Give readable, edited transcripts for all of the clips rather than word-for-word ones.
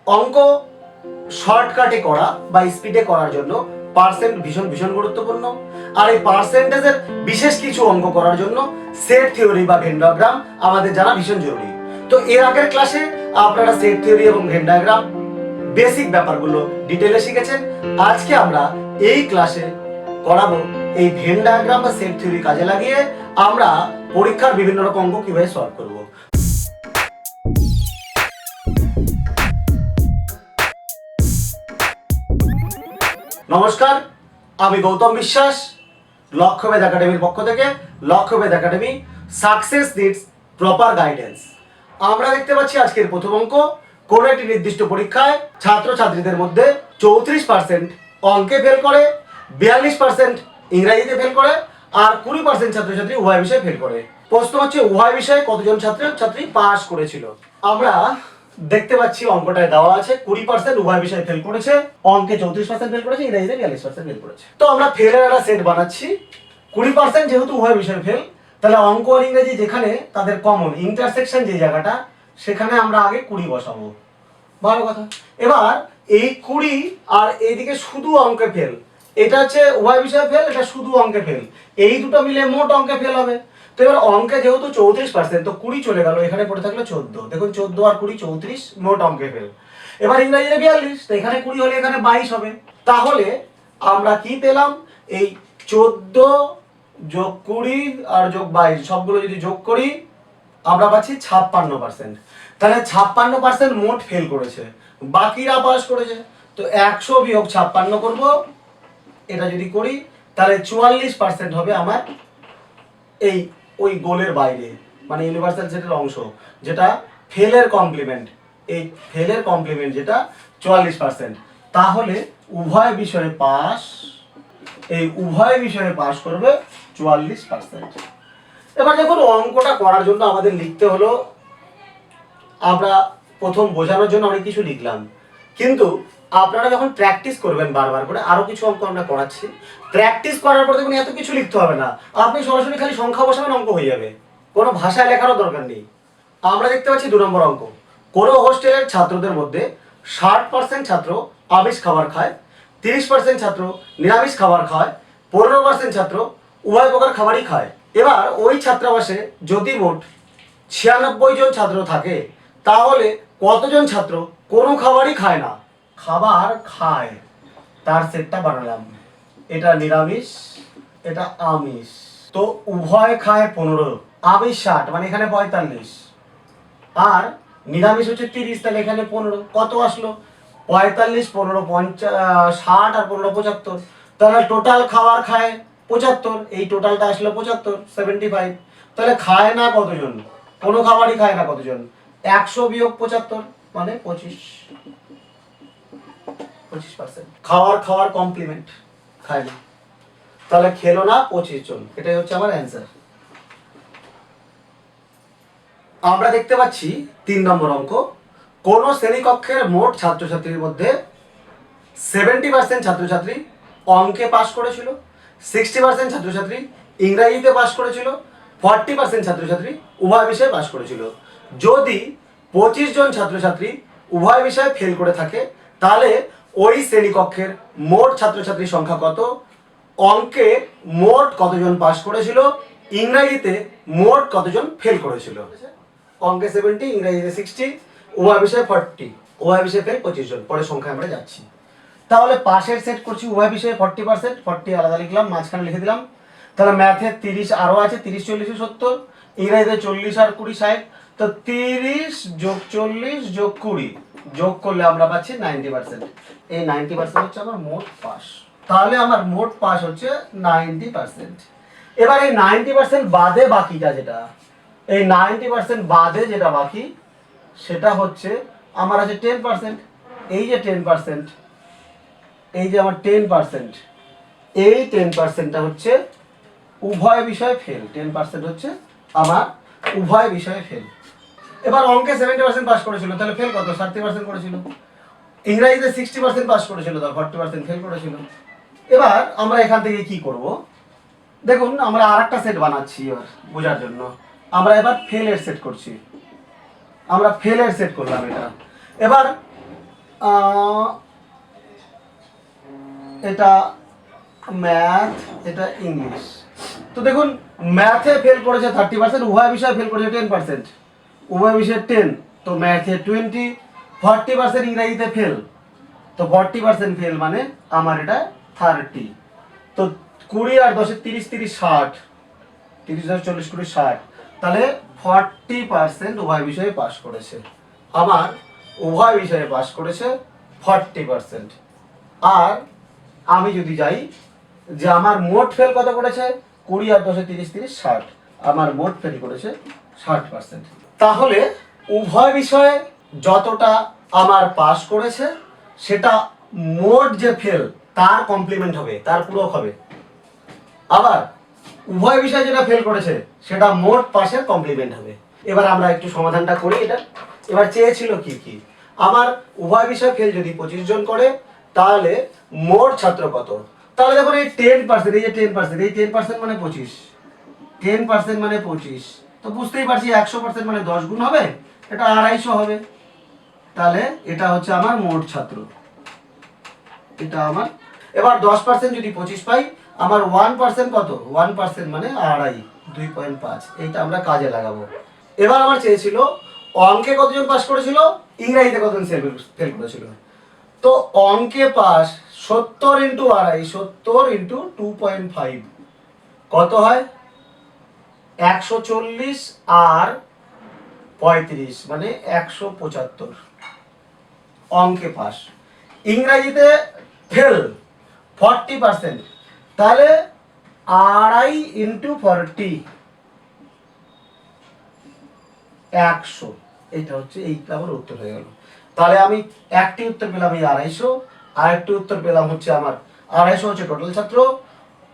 অঙ্ক শর্টকাটে করা বা স্পিডে করার জন্য পার্সেন্ট ভীষণ ভীষণ গুরুত্বপূর্ণ। আর এই পার্সেন্টেজের বিশেষ কিছু অঙ্ক করার জন্য সেট থিওরি বা ভেন ডায়াগ্রাম আমাদের জানা ভীষণ জরুরি। তো এর আগের ক্লাসে আপনারা সেট থিওরি এবং ভেন ডায়াগ্রাম বেসিক ব্যাপারগুলো ডিটেলে শিখেছেন। আজকে আমরা এই ক্লাসে করাবো এই ভেন ডায়াগ্রাম বা সেট থিওরি কাজে লাগিয়ে আমরা পরীক্ষার বিভিন্ন রকম অঙ্ক কিভাবে সলভ করব। নমস্কার, আমি গৌতম বিশ্বাস, লক্ষ্যভেদ একাডেমির পক্ষ থেকে। লক্ষ্যভেদ academy, success needs proper guidance. আমরা দেখতে পাচ্ছি আজকের প্রথম অঙ্ক, কোনো একটি নির্দিষ্ট পরীক্ষায় ছাত্রছাত্রীদের মধ্যে 34% অঙ্কে ফেল করে, 42% ইংরেজিতে ফেল করে, আর 20% ছাত্রছাত্রী উভয় বিষয়ে ফেল করে। প্রশ্ন হচ্ছে উভয় বিষয়ে কতজন ছাত্রছাত্রী পাস করেছিল। আমরা দেখতে পাচ্ছি অঙ্কটায় দেওয়া আছে 20% উভয় বিষয়ে ফেল করেছে, অঙ্কে 34% ফেল করেছে, ইংরেজিতে 42% ফেল করেছে। তো আমরা ফেলের একটা সেট বানাচ্ছি। 20% যেহেতু উভয় বিষয়ে ফেল, তাহলে অঙ্ক আর ইংরেজি যেখানে তাদের কমন ইন্টারসেকশন যে জায়গাটা, সেখানে আমরা আগে 20 বসাবো। ভালো কথা। এবার এই 20 আর এইদিকে শুধু অঙ্কে ফেল, এটা হচ্ছে উভয় বিষয়ে ফেল, এটা শুধু অঙ্কে ফেল, এই দুটো মিলে মোট অঙ্কে ফেল হবে। তো এবার অঙ্কে যেহেতু 34%, তো 20 চলে গেল, এখানে পড়ে থাকলো 14। দেখুন 14 আর 20 34, মোট অঙ্কে ফেল। এবার ইংরেজিতে 42, তো এখানে 20 হলে এখানে 22 হবে। তাহলে আমরা কি পেলাম, এই 14 যোগ 20 আর যোগ 22 সবগুলো যদি যোগ করি আমরা পাচ্ছি 56%। তাহলে 56% মোট ফেল করেছে, বাকিরা পাস করেছে। তো 100 বিয়োগ 56 করব, এটা যদি করি তাহলে 44% হবে আমার এই ওই গোলের বাইরে, মানে ইউনিভার্সাল সেটের অংশ, যেটা ফেলের কমপ্লিমেন্ট। এই ফেলের কমপ্লিমেন্ট যেটা 44%। তাহলে উভয় বিষয়ে পাস, এই উভয় বিষয়ে পাস করবে 44%। এবার দেখুন অঙ্কটা করার জন্য আমাদের লিখতে হলো, আমরা প্রথম বোঝানোর জন্য অনেক কিছু লিখলাম, কিন্তু আপনারা যখন প্র্যাকটিস করবেন বারবার করে, আরো কিছু অঙ্ক আমরা করাচ্ছি, প্র্যাকটিস করার পর দেখুন এত কিছু লিখতে হবে না, আপনি সরাসরি খালি সংখ্যা বসাবেন, অঙ্ক হয়ে যাবে, কোনো ভাষায় লেখারও দরকার নেই। আমরা দেখতে পাচ্ছি 2 নম্বর অঙ্ক, কোনো হোস্টেলের ছাত্রদের মধ্যে 60% ছাত্র আমিষ খাবার খায়, 30% ছাত্র নিরামিষ খাবার খায়, 15% ছাত্র উভয় প্রকার খাবারই খায়। এবার ওই ছাত্রাবাসে যদি মোট 96 জন ছাত্র থাকে, তাহলে কতজন ছাত্র কোনো খাবারই খায় না? খাবার খায়, তার সেটটা বানালাম। এটা নিরামিষ, এটা আমিষ, তো উভয় খায় 15, আমিষ 60, মানে এখানে 45, আর নিরামিষ হচ্ছে 30, তাহলে এখানে 15, কত আসলো? 45, 15, 60 আর 15 75, তাহলে টোটাল খাবার খায় 75, এই টোটালটা আসলো 75, 75। তাহলে খায় না কতজন? কোনো খাবারই খায় না কতজন? 100 বিয়োগ 75 মানে 25%। খাওয়ার কমপ্লিমেন্ট, খায় না, তাহলে খেলো না 25 জন। এটাই হচ্ছে আমার অ্যান্সার। আমরা দেখতে পাচ্ছি 3 নম্বর অঙ্ক, কোন শ্রেণীকক্ষের মোট ছাত্রছাত্রীর মধ্যে 70% ছাত্রছাত্রী অঙ্কে পাস করেছিল, 60% ছাত্রছাত্রী ইংরেজিতে পাস করেছিল, 40% ছাত্রছাত্রী উভয় বিষয়ে পাস করেছিল। যদি 25 জন ছাত্রছাত্রী উভয় বিষয়ে ফেল করে থাকে, তাহলে ওই শ্রেণীকক্ষের মোট ছাত্রছাত্রীর সংখ্যা কত? অঙ্কে মোট কতজন পাস করেছিল, ইংরেজিতে মোট কতজন ফেল করেছিল। অঙ্কে 70, ইংরেজিতে 60, উভয় বিষয়ে 40, উভয় বিষয়ে ফেল 25 জন। পরে সংখ্যা আমরা যাচ্ছি। তাহলে পাশের সেট করছি উভয় বিষয়ে 40%, 40 আলাদা লিখলাম, মাঝখানে লিখে দিলাম। তাহলে ম্যাথে 30 আরও আছে, 30 40 70, ইংরেজিতে 40 আর 20 60, তো 30 যোগ 40 যোগ 20 যোগ করলে আমরা পাচ্ছি 90%। এই 90% হচ্ছে আমার মোট পাস। তাহলে আমার মোট পাস হচ্ছে 90%। এবার এই 90% বাদে বাকিটা যেটা, এই 90% বাদে যেটা বাকি, সেটা হচ্ছে আমার আছে 10%। এই যে 10%, এই যে আমার 10%, এই 10%টা হচ্ছে উভয় বিষয়ে ফেল। 10% হচ্ছে আমার উভয় বিষয়ে ফেল। এবার অঙ্কে 70% পাস করেছিল, তাহলে ফেল কত? 60% করেছিল। ইংরেজিতে 60% পাস করেছিল, তাহলে 40% ফেল করেছিল। এবার আমরা এখান থেকে কি করব, দেখুন আমরা আরেকটা সেট বানাচ্ছি এবার বোঝার জন্য। আমরা এবার ফেলের সেট করছি, আমরা ফেলের সেট করলাম এটা। এবার এটা ম্যাথ, এটা ইংলিশ। তো দেখুন ম্যাথে ফেল করেছে 30%, উভয় বিষয়ে ফেল করেছে 10%, উভয় বিষয়ে 10, তো ম্যাথে 20, 40% ইংরাজিতে ফেল, তো 40% ফেল মানে আমার এটা 30। তো 20 আর 10 30, 30 60, 30 10 40 20 60, তাহলে 40% উভয় বিষয়ে পাস করেছে। আমার উভয় বিষয়ে পাস করেছে 40%। আর আমি যদি যাই যে আমার মোট ফেল কত করেছে, 20 আর 10 30 30 60, আমার মোট ফেল করেছে 60%। তাহলে উভয় বিষয়ে যতটা আমার পাস করেছে সেটা মোট যে ফেল তার কমপ্লিমেন্ট হবে, তার পূরক হবে। আবার উভয় বিষয়ে যেটা ফেল করেছে সেটা মোট পাসের কমপ্লিমেন্ট হবে। এবার আমরা একটু সমাধানটা করি এটা। এবার চেয়েছিল কি কি, আমার উভয় বিষয় ফেল যদি 25 জন করে তাহলে মোট ছাত্র কত। তাহলে দেখুন এই 10%, এই যে 10%, এই 10% মানে 25, 10% মানে 25, তো বুঝতেই পারছি 100% মানে 10 গুণ হবে, এটা 250 হবে। তাহলে এটা হচ্ছে আমার মোট ছাত্র, এটা আমার। এবার 10% যদি 25 পাই, আমার 1% কত, 1% মানে 2.5, 2.5, এইটা আমরা কাজে লাগাবো। এবার আমার চেয়েছিল অঙ্কে কতজন পাস করেছিল, ইংরাজিতে কতজন ফেল করেছিল। তো অঙ্কে পাস 70 ইন্টু 2.5, 70 ইন্টু 2.5 কত হয়, 140 আর 35 মানে 175 অঙ্কে পাস। ইংরাজিতে ফেল 40%, তাহলে 2.5 ইন্টু 40 100, এটা হচ্ছে এইটা আমার উত্তর হয়ে গেল। তাহলে আমি একটি উত্তর পেলাম এই 250, আর একটি উত্তর পেলাম হচ্ছে আমার 250 হচ্ছে টোটাল ছাত্র,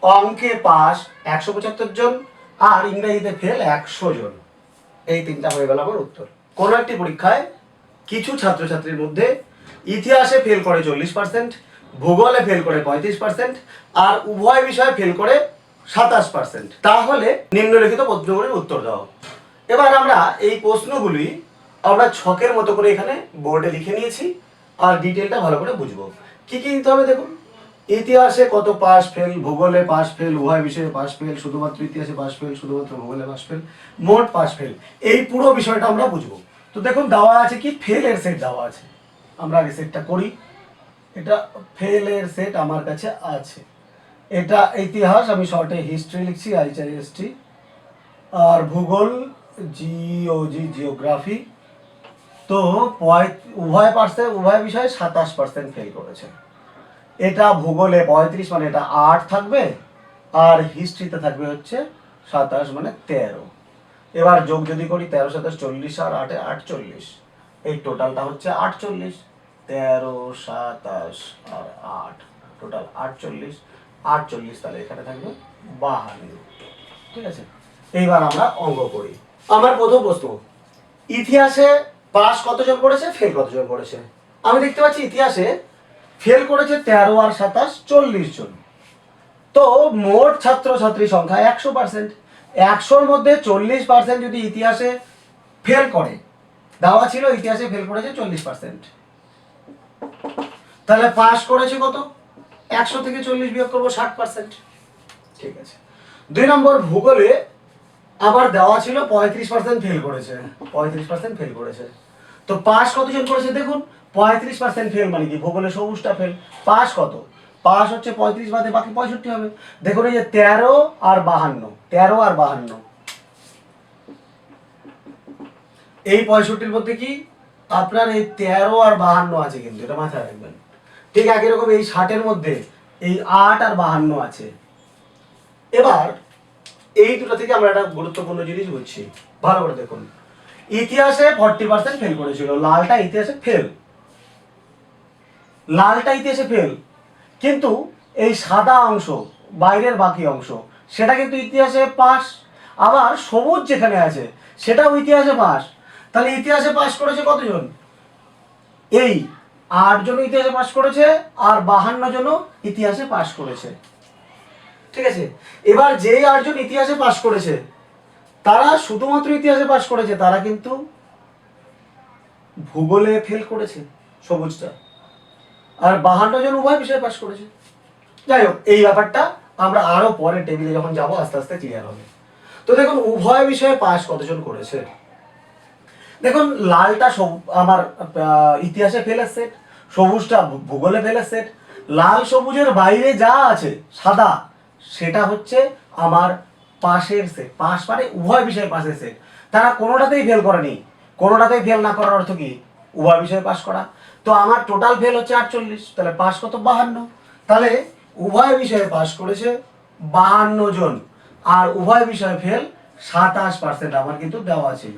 অঙ্কে পাস 175 জন, আর ইংরেজিতে ফেল 100 জন। এই তিনটা হয়ে গেল আমার উত্তর। কোন একটি পরীক্ষায় কিছু ছাত্রছাত্রীর মধ্যে ইতিহাসে ফেল করে 40%, ভূগোলে ফেল করে 35%, আর উভয় বিষয়ে ফেল করে 27%। তাহলে নিম্নলিখিত প্রশ্নগুলির উত্তর দাও। এবার আমরা এই প্রশ্নগুলি আমরা ছকের মতো করে এখানে বোর্ডে লিখে নিয়েছি, আর ডিটেলটা ভালো করে বুঝবো। কি কি দিতে হবে দেখুন, ইতিহাসে কত পাস ফেল, ভূগোলে পাস ফেল, উভয় বিষয়ে পাস ফেল, শুধুমাত্র ইতিহাসে পাস ফেল, শুধুমাত্র ভূগোলে পাস ফেল, মোট পাস ফেল, এই পুরো বিষয়টা আমরা বুঝবো। তো দেখুন দেওয়া আছে কি, ফেলের সেট দেওয়া আছে, আমরা আগে সেটটা করি। এটা ফেলের সেট আমার কাছে আছে। এটা ইতিহাস, আমি শর্টে হিস্ট্রি লিখছি, HIST, আর ভূগোল জিওগ্রাফি। তো উভয় বিষয়ে 27% ফেল করেছে। এটা ভূগোলে 35 মানে এটা 8 থাকবে, আর হিস্ট্রিতে থাকবে হচ্ছে 27 মানে 13। এবার যোগ যদি করি 13 27 40 আর 8 48, এই টোটালটা হচ্ছে 48, 13 27 আর 8 টোটাল 48, 48 তাহলে এখানে থাকবে 52। ঠিক আছে, এইবার আমরা অঙ্ক করি। আমার প্রথম প্রশ্ন, ইতিহাসে পাস কতজন করেছে, ফেল কতজন করেছে। আমি দেখতে পাচ্ছি ইতিহাসে ফেল করেছে 13 আর 27 40 জন। তো মোট ছাত্রছাত্রী সংখ্যা 100%, 100-র মধ্যে 40% যদি ইতিহাসে ফেল করে, দেওয়া ছিল ইতিহাসে ফেল করেছে 40%, তাহলে পাস করেছে কত, 100 থেকে 40 বিয়োগ করবো 60%। ঠিক আছে। 2 নম্বর, ভূগোলে আবার দেওয়া ছিল 35% ফেল করেছে, 35% ফেল করেছে। তো পাস কতজন করেছে দেখুন, 35% ফেল মানে কি, ভূগোলে সবুজটা ফেল, পাস কত, পাস হচ্ছে 35 বাদে বাকি 65 হবে। দেখুন এই যে 13 আর 52, 13 আর 52, এই 65-র মধ্যে কি আপনার এই 13 আর 52 আছে, কিন্তু এটা মাথায় রাখবেন। ঠিক একই রকম এই 60-এর মধ্যে এই 8 আর 52 আছে। এবার এই দুটো থেকে আমরা একটা গুরুত্বপূর্ণ জিনিস বুঝছি, ভালো করে দেখুন। ইতিহাসে 40% ফেল করেছিল, লালটা ইতিহাসে ফেল, লালটা ইতিহাসে ফেল, কিন্তু এই সাদা অংশ বাইরের বাকি অংশ সেটা কিন্তু ইতিহাসে পাস। আবার সবুজ যেখানে আছে সেটাও ইতিহাসে পাস। তাহলে ইতিহাসে পাস করেছে কতজন, এই 8 জন ইতিহাসে পাস করেছে, আর 52 জন ইতিহাসে পাস করেছে। ঠিক আছে, এবার যেই 8 জন ইতিহাসে পাস করেছে তারা শুধুমাত্র ইতিহাসে পাস করেছে, তারা কিন্তু ভূগোলে ফেল করেছে সবুজটা। আর 52 জন উভয় বিষয়ে পাস করেছে। যাই হোক, এই ব্যাপারটা আমরা আরো পরে টেবিলে যখন যাব আস্তে আস্তে ক্লিয়ার হবে। তো দেখুন উভয় বিষয়ে পাস কতজন করেছে। দেখুন লালটা আমার ইতিহাসে ফেলের সেট, সবুজটা ভূগোলে ফেলের সেট। লাল সবুজের বাইরে যা আছে সাদা সেটা হচ্ছে আমার পাশের সেট। পাস মানে উভয় বিষয়ে পাশের সেট। তারা কোনোটাতেই ফেল করেনি। কোনোটাতেই ফেল না করার অর্থ কি? উভয় বিষয়ে পাস করা। তো আমার টোটাল ফেল হচ্ছে 48, তাহলে পাস কত? 52। তাহলে উভয় বিষয়ে পাস করেছে 52 জন, আর উভয় বিষয়ে ফেল 27%। আমার কিন্তু দেওয়া ছিল,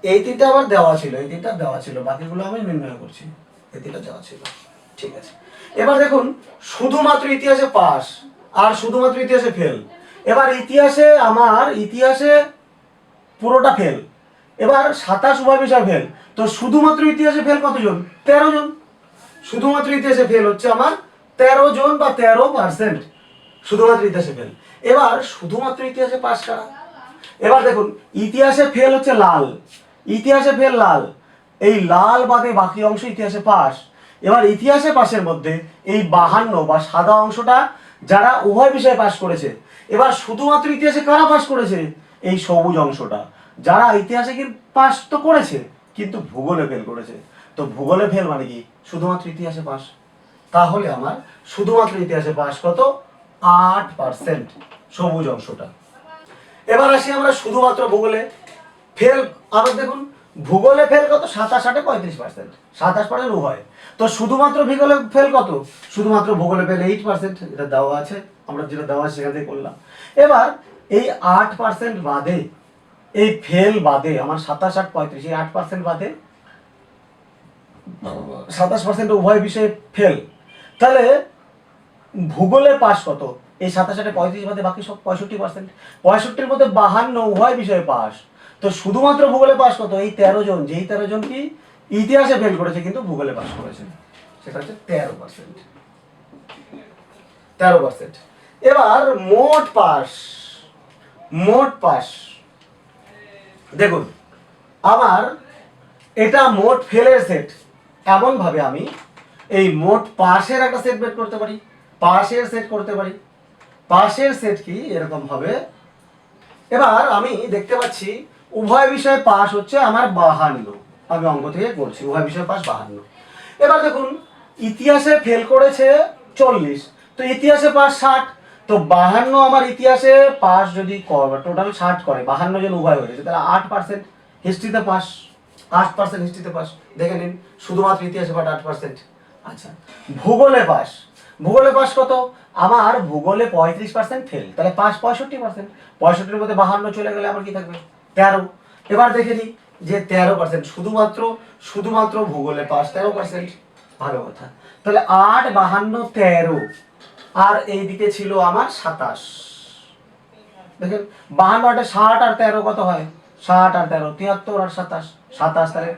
এই তিনটা আবার দেওয়া ছিল, এই তিনটা দেওয়া ছিল, বাকিগুলো আমি নির্ণয় করছি। এই তিনটা দেওয়া ছিল, ঠিক আছে। এবার দেখুন শুধুমাত্র ইতিহাসে পাস আর শুধুমাত্র ইতিহাসে ফেল। এবার ইতিহাসে আমার ইতিহাসে পুরোটা ফেল, এবার 27 উভয় বিষয় ফেল। তো শুধুমাত্র ইতিহাসে ফেল কতজন? 13 জন। শুধুমাত্র ইতিহাসে ফেল হচ্ছে আমার 13 জন বা 13%। শুধুমাত্র ইতিহাসে ফেল। এবার শুধুমাত্র ইতিহাসে পাস কারা? এবার দেখুন ইতিহাসে ফেল হচ্ছে লাল, ইতিহাসে ফেল লাল, এই লাল বাদে বাকি অংশ ইতিহাসে পাস। এবার ইতিহাসে পাশের মধ্যে এই 52 বা সাদা অংশটা যারা উভয় বিষয়ে পাস করেছে। এবার শুধুমাত্র ইতিহাসে কারা পাস করেছে? এই সবুজ অংশটা, যারা ইতিহাসে কি পাস তো করেছে কিন্তু ভূগোলে ফেল করেছে। তো ভূগোলে ফেল মানে কি? শুধুমাত্র ইতিহাসে পাস। তাহলে আমার শুধুমাত্র ইতিহাসে পাস কত? 8%, সবুজ অংশটা। এবার আসি আমরা শুধুমাত্র ভূগোলে ফেল। আবার দেখুন ভূগোলে ফেল কত? 27 35%, 27% উভয়। তো শুধুমাত্র ভূগোলে ফেল কত? শুধুমাত্র ভূগোলে ফেল 8%, এটা দেওয়া আছে, আমরা যেটা দেওয়া আছে সেখান থেকে করলাম। এবার এই 8% বাদে, এই ফেল বাদে আমার 27 8 35, এই 8% বাদে 27% উভয় বিষয়ে ফেল। তাহলে ভূগোলে পাস কত? এই 27 35 বাদে বাকি সব 65%। 65-র মধ্যে 52 উভয় বিষয়ে পাস। তো শুধুমাত্র ভূগোলে পাস কত? এই 13 জন, যেই 13 জন কি ইতিহাসে ফেল করেছে কিন্তু ভূগোলে পাস করেছে, সেটা হচ্ছে 13%। 13%। এবার মোট পাস, মোট পাস দেখুন আমার এটা মোট ফেলের সেট। এমন ভাবে আমি এই মোট পাসের একটা সেট বের করতে পারি, পাসের সেট করতে পারি। পাসের সেট কি এরকম হবে। এবার আমি দেখতে পাচ্ছি উভয় বিষয়ে পাস হচ্ছে আমার 52, আমি অঙ্ক থেকে করছি, উভয় বিষয়ে পাস 52। এবার দেখুন ইতিহাসে ফেল করেছে 40, তো ইতিহাসে পাস 60। তো 52 আমার ইতিহাসে পাস যদি টোটাল 60 করে, 52 জন উভয় হয়েছে, তাহলে 8%। হিস্ট্রিতে পাস 8%, হিস্ট্রিতে পাস দেখে নিন, শুধুমাত্র ইতিহাসে পাস 8%। আচ্ছা ভূগোলে পাস, ভূগোলে পাস কত? আমার ভূগোলে 35% ফেল, তাহলে পাস 65%। 65-র মধ্যে 52 চলে গেলে আমার কি থাকবে? 13। এবার দেখে নিই যে 13%, শুধুমাত্র শুধুমাত্র ভূগোলে পাস 13%। ভালো কথা। তাহলে 8 52 13, আর এইদিকে ছিল আমার 27। দেখেন 52 8 60 আর 13 কত হয়? 60 আর 13 73 আর 27, 27, তাহলে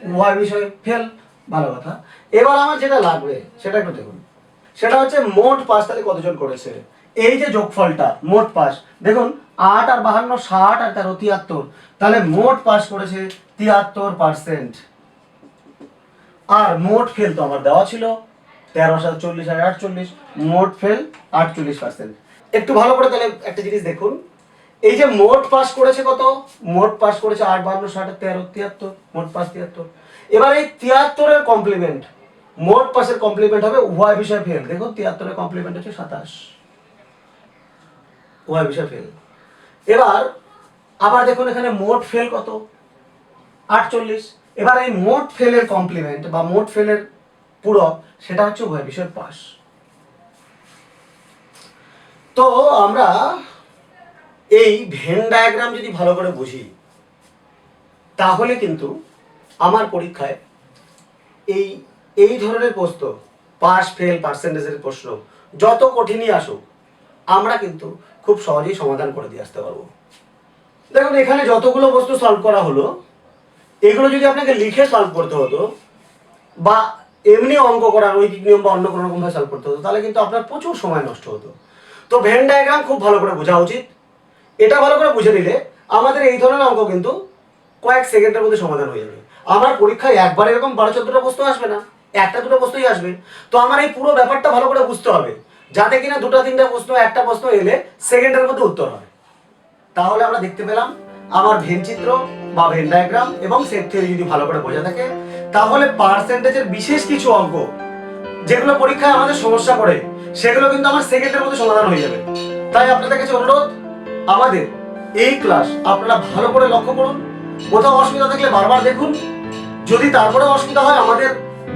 উভয় বিষয়ে ফেল। ভালো কথা। এবার আমার যেটা লাগবে সেটা একটু দেখুন, সেটা হচ্ছে মোট পাস তাহলে কতজন করেছে। এই যে যোগফলটা মোট পাস, দেখুন 8 আর 52 60 আর 13 73, তাহলে মোট পাস করেছে 73%। আর মোট ফেল তো আমার দেওয়া ছিল 13 7 40 আর 48, মোট ফেল 48%। একটু ভালো করে তাহলে একটা জিনিস দেখুন, এই যে মোট পাস করেছে কত? মোট পাস করেছে 8 52 60 13 73, মোট পাস 73। এবার এই 73-এর কমপ্লিমেন্ট, মোট পাসের কমপ্লিমেন্ট হবে উভয় বিষয় ফেল। দেখুন 73-এর কমপ্লিমেন্ট হচ্ছে 27, উভয় বিষয় ফেল। এবার আবার দেখুন এখানে মোট ফেল কত? 48। এবার এই মোট ফেলের কমপ্লিমেন্ট বা মোট ফেলের পূরক সেটা হচ্ছে উভয় বিষয় পাস। তো আমরা এই ভেন ডায়াগ্রাম যদি ভালো করে বুঝি তাহলে কিন্তু আমার পরীক্ষায় এই এই ধরনের প্রশ্ন, পাস ফেল পার্সেন্টেজের প্রশ্ন যত কঠিনই আসুক আমরা কিন্তু খুব সহজেই সমাধান করে দিয়ে আসতে পারবো। দেখুন এখানে যতগুলো বস্তু সলভ করা হলো এগুলো যদি আপনাকে লিখে সলভ করতে হতো বা এমনি অঙ্ক করার ঐকিক নিয়ম বা অন্য কোনো রকমভাবে সলভ করতে হতো তাহলে কিন্তু আপনার প্রচুর সময় নষ্ট হতো। তো ভেন ডায়াগ্রাম খুব ভালো করে বোঝা উচিত। এটা ভালো করে বুঝে নিলে আমাদের এই ধরনের অঙ্ক কিন্তু কয়েক সেকেন্ডের মধ্যে সমাধান হয়ে যাবে। আমার পরীক্ষায় একবার এরকম 12 14টা প্রশ্ন আসবে না, একটা দুটো প্রশ্নই আসবে। তো আমার এই পুরো ব্যাপারটা ভালো করে বুঝতে হবে, যাতে কিনা দুটো তিনটা প্রশ্ন, একটা প্রশ্ন এলে সেকেন্ডের মধ্যে উত্তর হয়। তাহলে আমরা দেখতে পেলাম আমার ভেন চিত্র বা ভেন ডায়াগ্রাম এবং সেট থিওরি যদি ভালো করে বোঝা থাকে, তাহলে পার্সেন্টেজের বিশেষ কিছু অঙ্ক যেগুলো পরীক্ষায় আমাদের সমস্যা করে, সেগুলো কিন্তু আমার সেকেন্ডের মধ্যে সমাধান হয়ে যাবে। তাই আপনাদের কাছে অনুরোধ, আমাদের এই ক্লাস আপনারা ভালো করে লক্ষ্য করুন, কোথাও অসুবিধা থাকলে বারবার দেখুন। যদি তারপরে অসুবিধা হয় আমাদের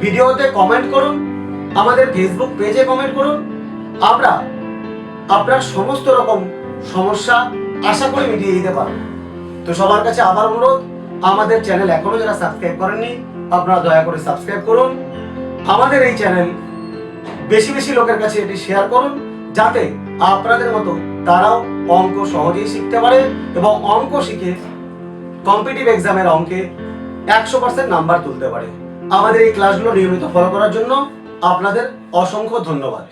ভিডিওতে কমেন্ট করুন, আমাদের ফেসবুক পেজে কমেন্ট করুন। আমরা আপনার সমস্ত রকম সমস্যা আশা করি মিটিয়ে দিতে পারবো। তো সবার কাছে আবার অনুরোধ, আমাদের চ্যানেল এখনো যারা সাবস্ক্রাইব করেননি আপনারা দয়া করে সাবস্ক্রাইব করুন। আমাদের এই চ্যানেল বেশি বেশি লোকের কাছে এটি শেয়ার করুন, যাতে আপনাদের মতো তারাও অঙ্ক সহজেই শিখতে পারে এবং অঙ্ক শিখে কম্পিটিটিভ এক্সামের অঙ্কে 100% নাম্বার তুলতে পারে। আমাদের এই ক্লাসগুলো নিয়মিত ফলো করার জন্য আপনাদের অসংখ্য ধন্যবাদ।